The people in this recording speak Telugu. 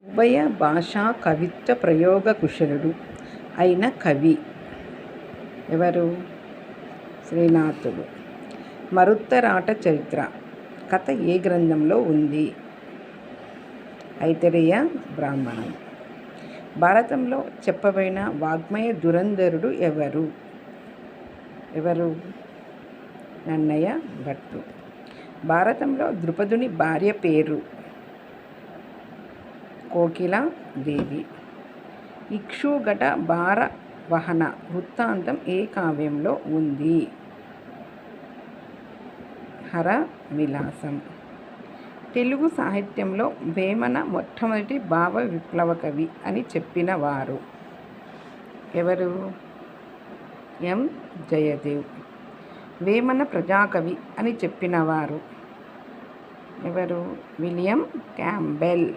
ఉభయ భాషా కవిత్వ ప్రయోగ కుశలుడు అయిన కవి ఎవరు? శ్రీనాథుడు. మరుత్తరాట చరిత్ర కథ ఏ గ్రంథంలో ఉంది? ఐతరేయ బ్రాహ్మణం. భారతంలో చెప్పబడిన వాగ్మయ ధురంధరుడు ఎవరు? నన్నయ భట్టు. భారతంలో ద్రుపదుని భార్య పేరు? కోకిలా దేవి. ఇక్షుఘట భార వహన వృత్తాంతం ఏ కావ్యంలో ఉంది? హర విలాసం. తెలుగు సాహిత్యంలో వేమన మొట్టమొదటి భావ విప్లవ కవి అని చెప్పిన వారు ఎవరు? ఎం జయదేవ్. వేమన ప్రజాకవి అని చెప్పినవారు ఎవరు? William Campbell.